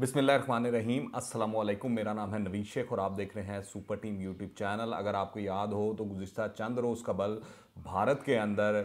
बिस्मिल्लाहिर्रहमानिर्रहीम अस्सलाम वालेकुम। मेरा नाम है नवीद शेख और आप देख रहे हैं सुपर टीम यूट्यूब चैनल। अगर आपको याद हो तो गुज़िश्ता चंद रोज़ कबल भारत के अंदर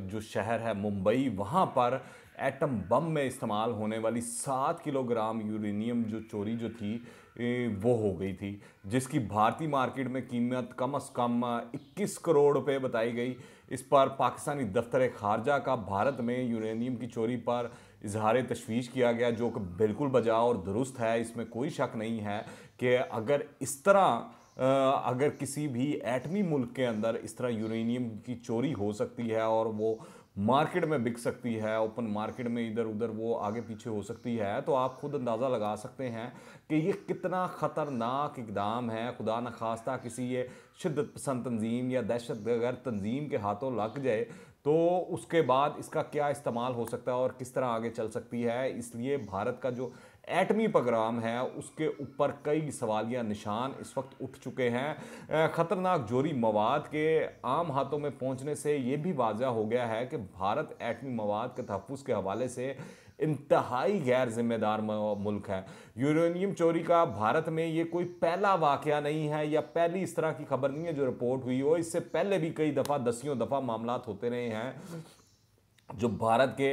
जो शहर है मुंबई, वहाँ पर एटम बम में इस्तेमाल होने वाली 7 किलोग्राम यूरेनियम जो चोरी जो थी वो हो गई थी, जिसकी भारतीय मार्केट में कीमत कम से कम 21 करोड़ रुपए बताई गई। इस पर पाकिस्तानी दफ्तर खारजा का भारत में यूरेनियम की चोरी पर इजहार तशवीश किया गया, जो कि बिल्कुल बजा और दुरुस्त है। इसमें कोई शक नहीं है कि अगर इस तरह अगर किसी भी एटमी मुल्क के अंदर इस तरह यूरेनियम की चोरी हो सकती है और वो मार्केट में बिक सकती है, ओपन मार्केट में इधर उधर वो आगे पीछे हो सकती है, तो आप खुद अंदाज़ा लगा सकते हैं कि ये कितना ख़तरनाक इकदाम है। खुदा न खास्ता किसी ये शिद्दत पसंद तंजीम या दहशतगर्द तंजीम के हाथों लग जाए तो उसके बाद इसका क्या इस्तेमाल हो सकता है और किस तरह आगे चल सकती है। इसलिए भारत का जो एटमी प्रोग्राम है उसके ऊपर कई सवालिया निशान इस वक्त उठ चुके हैं। ख़तरनाक जोरी मवाद के आम हाथों में पहुंचने से ये भी वाज़ह हो गया है कि भारत एटमी मवाद के तहफ़्फ़ुज़ के हवाले से इंतहाई गैर जिम्मेदार मुल्क है। यूरेनियम चोरी का भारत में ये कोई पहला वाक़या नहीं है या पहली इस तरह की खबर नहीं है जो रिपोर्ट हुई हो। इससे पहले भी कई दफ़ा दसियों दफ़ा मामलात होते रहे हैं। जो भारत के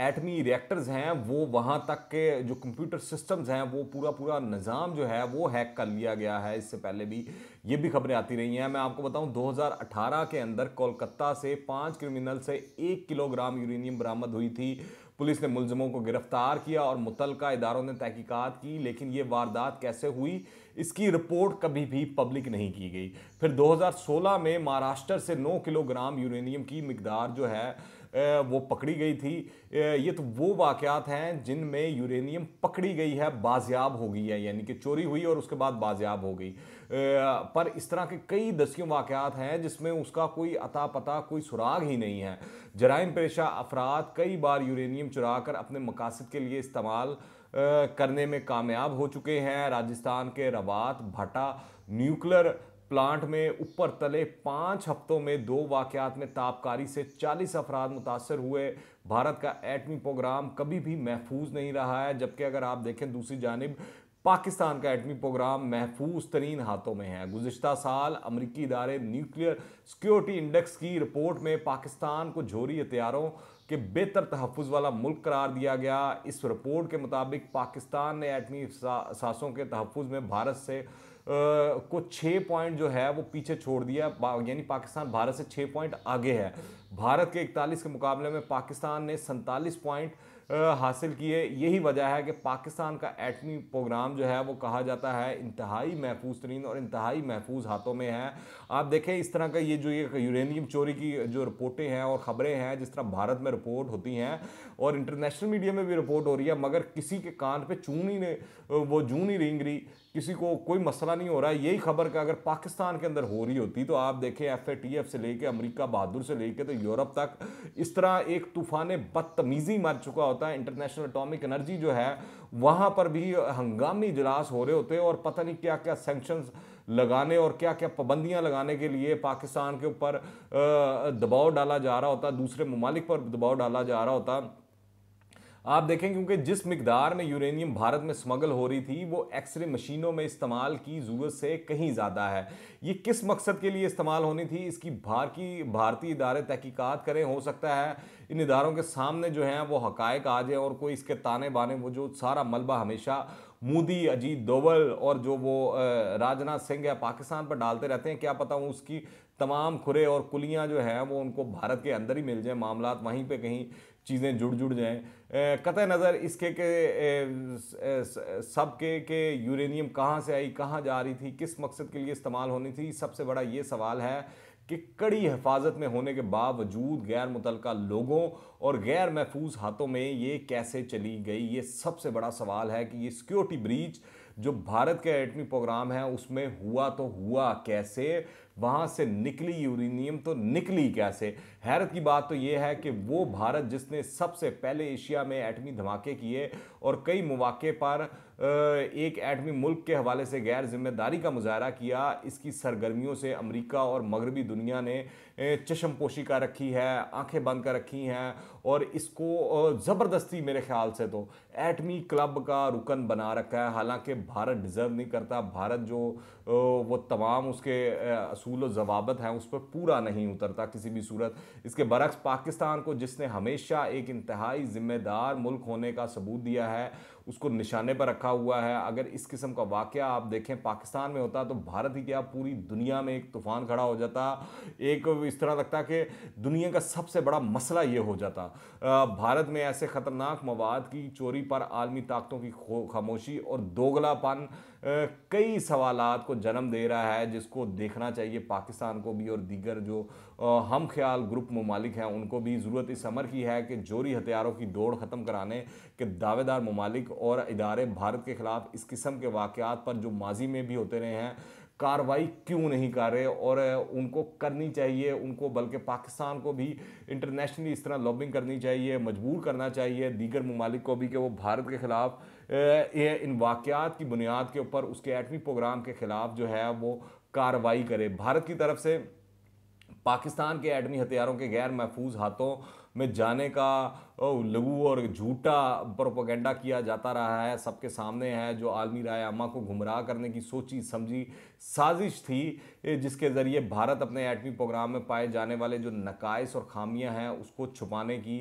एटमी रिएक्टर्स हैं वो वहाँ तक के जो कंप्यूटर सिस्टम्स हैं वो पूरा पूरा निज़ाम जो है वो हैक कर लिया गया है। इससे पहले भी ये भी खबरें आती रही हैं। मैं आपको बताऊं 2018 के अंदर कोलकाता से 5 क्रिमिनल से 1 किलोग्राम यूरेनियम बरामद हुई थी। पुलिस ने मुलजमों को गिरफ्तार किया और मुतलका इदारों ने तहकीकात की, लेकिन ये वारदात कैसे हुई इसकी रिपोर्ट कभी भी पब्लिक नहीं की गई। फिर 2016 में महाराष्ट्र से 9 किलोग्राम यूरेनियम की मिकदार जो है वो पकड़ी गई थी। ये तो वो वाक़यात हैं जिनमें यूरेनियम पकड़ी गई है, बाजियाब हो गई है, यानी कि चोरी हुई और उसके बाद बाजियाब हो गई। पर इस तरह के कई दसियों वाक़यात हैं जिसमें उसका कोई अता पता, कोई सुराग ही नहीं है। जराइम पेशा अफराद कई बार यूरेनियम चुरा कर अपने मकासद के लिए इस्तेमाल करने में कामयाब हो चुके हैं। राजस्थान के रवात भट्टा न्यूक्लियर प्लांट में ऊपर तले 5 हफ्तों में 2 वाक़यात में ताबकारी से 40 अफराद मुतासर हुए। भारत का एटमी प्रोग्राम कभी भी महफूज नहीं रहा है, जबकि अगर आप देखें दूसरी जानिब पाकिस्तान का एटमी प्रोग्राम महफूज तरीन हाथों में है। गुज़िश्ता साल अमरीकी इदारे न्यूक्लियर सिक्योरिटी इंडेक्स की रिपोर्ट में पाकिस्तान को जोहरी हथियारों के बेहतर तहफ़्फ़ुज़ वाला मुल्क करार दिया गया। इस रिपोर्ट के मुताबिक पाकिस्तान ने एटमी सासों के तहफ़्फ़ुज़ में भारत से को 6 पॉइंट जो है वो पीछे छोड़ दिया, यानी पाकिस्तान भारत से 6 पॉइंट आगे है। भारत के 41 के मुकाबले में पाकिस्तान ने 47 पॉइंट हासिल किए। यही वजह है कि पाकिस्तान का एटमी प्रोग्राम जो है वो कहा जाता है इंतहाई महफूज तरीन और इंतहाई महफूज हाथों में है। आप देखें इस तरह का ये जो ये यूरेनियम चोरी की जो रिपोर्टें हैं और ख़बरें हैं, जिस तरह भारत में रिपोर्ट होती हैं और इंटरनेशनल मीडिया में भी रिपोर्ट हो रही है, मगर किसी के कान पे जूं नहीं रेंग रही, किसी को कोई मसला नहीं हो रहा है। यही खबर का अगर पाकिस्तान के अंदर हो रही होती तो आप देखें FATF से लेके अमेरिका बहादुर से लेके तो यूरोप तक इस तरह एक तूफान बदतमीजी मच चुका होता है। इंटरनेशनल एटॉमिक एनर्जी जो है वहाँ पर भी हंगामी इजलास हो रहे होते और पता नहीं क्या क्या सैंक्शंस लगाने और क्या क्या पाबंदियां लगाने के लिए पाकिस्तान के ऊपर दबाव डाला जा रहा होता, दूसरे ममालिक पर दबाव डाला जा रहा होता। आप देखें क्योंकि जिस मिकदार में यूरेनियम भारत में स्मगल हो रही थी वो एक्सरे मशीनों में इस्तेमाल की ज़रूरत से कहीं ज़्यादा है। ये किस मकसद के लिए इस्तेमाल होनी थी इसकी भारतीय इदारे तहकीकात करें। हो सकता है इन इदारों के सामने जो है वो हकायक आ जाए और कोई इसके ताने बाने वो जो सारा मलबा हमेशा मोदी, अजीत डोवल और जो वो राजनाथ सिंह है पाकिस्तान पर डालते रहते हैं, क्या पता वो उसकी तमाम खुरे और कुलियाँ जो हैं वो उनको भारत के अंदर ही मिल जाए, मामलात वहीं पे कहीं चीज़ें जुड़ जाएँ। कतई नज़र इसके सब के यूरेनियम कहाँ से आई, कहाँ जा रही थी, किस मकसद के लिए इस्तेमाल होनी थी, सबसे बड़ा ये सवाल है कि कड़ी हिफाजत में होने के बावजूद गैर मुतलका लोगों और गैर महफूज हाथों में ये कैसे चली गई। ये सबसे बड़ा सवाल है कि ये सिक्योरिटी ब्रीच जो भारत के एटमी प्रोग्राम है उसमें हुआ तो हुआ कैसे, वहाँ से निकली यूरेनियम तो निकली कैसे। हैरत की बात तो ये है कि वो भारत जिसने सबसे पहले एशिया में एटमी धमाके किए और कई मौके पर एक एटमी मुल्क के हवाले से गैर जिम्मेदारी का मुजाहरा किया, इसकी सरगर्मियों से अमेरिका और मगरबी दुनिया ने चश्मपोशी कर रखी है, आंखें बंद कर रखी हैं और इसको ज़बरदस्ती मेरे ख्याल से तो एटमी क्लब का रुकन बना रखा है। हालांकि भारत डिज़र्व नहीं करता, भारत जो वो तमाम उसके असूल व ज़वाबत हैं उस पर पूरा नहीं उतरता किसी भी सूरत। इसके बरक्स पाकिस्तान को, जिसने हमेशा एक इंतहाई ज़िम्मेदार मुल्क होने का सबूत दिया है, उसको निशाने पर रखा हुआ है। अगर इस किस्म का वाक़या आप देखें पाकिस्तान में होता तो भारत ही क्या पूरी दुनिया में एक तूफ़ान खड़ा हो जाता। एक इस तरह लगता कि दुनिया का सबसे बड़ा मसला ये हो जाता। भारत में ऐसे ख़तरनाक मवाद की चोरी पर आलमी ताकतों की खामोशी और दोगलापन कई सवालात को जन्म दे रहा है, जिसको देखना चाहिए पाकिस्तान को भी और दीगर जो हम ख्याल ग्रुप ममालिक हैं उनको भी। ज़रूरत इस अमर की है कि जोरी हथियारों की दौड़ ख़त्म कराने के दावेदार ममालिक और इदारे भारत के ख़िलाफ़ इस किस्म के वाक़यात पर जो माजी में भी होते रहे हैं कार्रवाई क्यों नहीं कर रहे, और उनको करनी चाहिए उनको, बल्कि पाकिस्तान को भी इंटरनेशनली इस तरह लॉबिंग करनी चाहिए, मजबूर करना चाहिए दीगर ममालिक को भी कि वो भारत के ख़िलाफ़ इन वाक़यात की बुनियाद के ऊपर उसके एटमी प्रोग्राम के ख़िलाफ़ जो है वो कार्रवाई करे। भारत की तरफ से पाकिस्तान के एटमी हथियारों के गैर महफूज हाथों में जाने का लघु और झूठा प्रोपेगेंडा किया जाता रहा है, सबके सामने है, जो आलमी राय आमा को गुमराह करने की सोची समझी साजिश थी, जिसके ज़रिए भारत अपने एटमी प्रोग्राम में पाए जाने वाले जो नकाइस और खामियां हैं उसको छुपाने की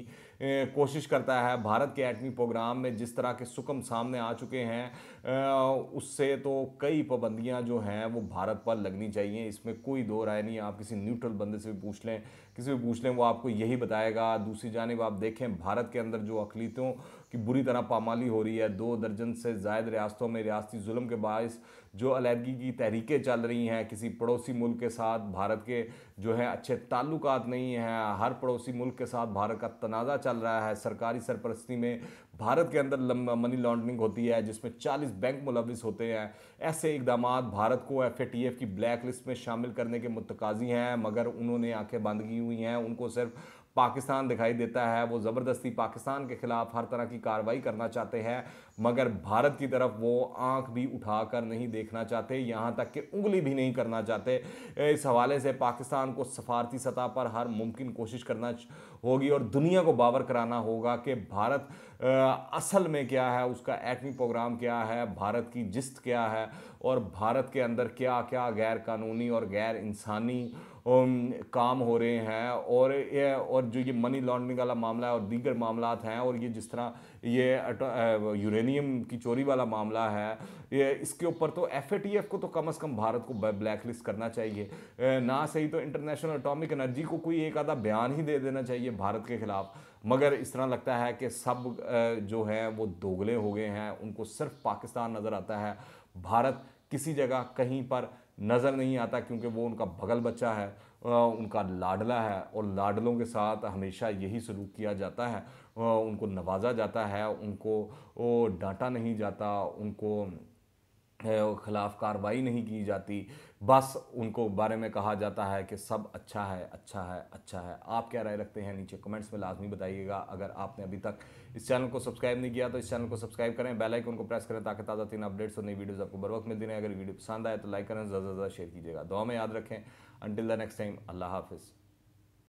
कोशिश करता है। भारत के एटमी प्रोग्राम में जिस तरह के सुकम सामने आ चुके हैं उससे तो कई पाबंदियां जो हैं वो भारत पर लगनी चाहिए, इसमें कोई दो राय नहीं। आप किसी न्यूट्रल बंदे से भी पूछ लें, किसी भी पूछ लें, वो आपको यही बताएगा। दूसरी जानिब आप देखें भारत के अंदर जो अक़लियतों की बुरी तरह पामाली हो रही है, 2 दर्जन से ज़ायद रियासतों में रियासती जुल्म के बायस जो अलहदगी की तहरीकें चल रही हैं, किसी पड़ोसी मुल्क के साथ भारत के जो है अच्छे ताल्लुकात नहीं हैं, हर पड़ोसी मुल्क के साथ भारत का तनाज़ा चल रहा है, सरकारी सरपरस्ती में भारत के अंदर मनी लॉन्ड्रिंग होती है जिसमें 40 बैंक मुलविस होते हैं। ऐसे इकदाम भारत को FATF की ब्लैक लिस्ट में शामिल करने के मुतकाज़ी हैं, मगर उन्होंने आंखें बंद की हुई हैं। उनको सिर्फ पाकिस्तान दिखाई देता है, वो ज़बरदस्ती पाकिस्तान के ख़िलाफ़ हर तरह की कार्रवाई करना चाहते हैं, मगर भारत की तरफ वो आंख भी उठाकर नहीं देखना चाहते, यहाँ तक कि उंगली भी नहीं करना चाहते। इस हवाले से पाकिस्तान को सफारती सतह पर हर मुमकिन कोशिश करना होगी और दुनिया को बावर कराना होगा कि भारत असल में क्या है, उसका एटमी प्रोग्राम क्या है, भारत की जिस्त क्या है और भारत के अंदर क्या क्या गैर कानूनी और गैर इंसानी काम हो रहे हैं। और जो ये मनी लॉन्ड्रिंग वाला मामला है और दीगर मामलात हैं, और ये जिस तरह ये यूरेनियम की चोरी वाला मामला है, ये इसके ऊपर तो FATF को तो कम से कम भारत को ब्लैक लिस्ट करना चाहिए। ना सही तो इंटरनेशनल एटॉमिक एनर्जी को कोई एक आधा बयान ही दे देना चाहिए भारत के ख़िलाफ़। मगर इस तरह लगता है कि सब जो है वो दोगले हो गए हैं, उनको सिर्फ पाकिस्तान नज़र आता है, भारत किसी जगह कहीं पर नज़र नहीं आता, क्योंकि वो उनका बगल बच्चा है, उनका लाडला है और लाडलों के साथ हमेशा यही सलूक किया जाता है, उनको नवाजा जाता है, उनको डांटा नहीं जाता, उनको खिलाफ कार्रवाई नहीं की जाती, बस उनको बारे में कहा जाता है कि सब अच्छा है, अच्छा है, अच्छा है। आप क्या राय रखते हैं नीचे कमेंट्स में लाजमी बताइएगा। अगर आपने अभी तक इस चैनल को सब्सक्राइब नहीं किया तो इस चैनल को सब्सक्राइब करें, बेल आइकन को प्रेस करें ताकि ताज़ा तीन अपडेट्स और नई वीडियोस आपको बर वक्त मिलती रहें। अगर वीडियो पसंद आए तो लाइक करें, ज़्यादा से ज़्यादा शेयर कीजिएगा। दुआ में याद रखें। अंटिल द नेक्स्ट टाइम, अल्लाह हाफिज़।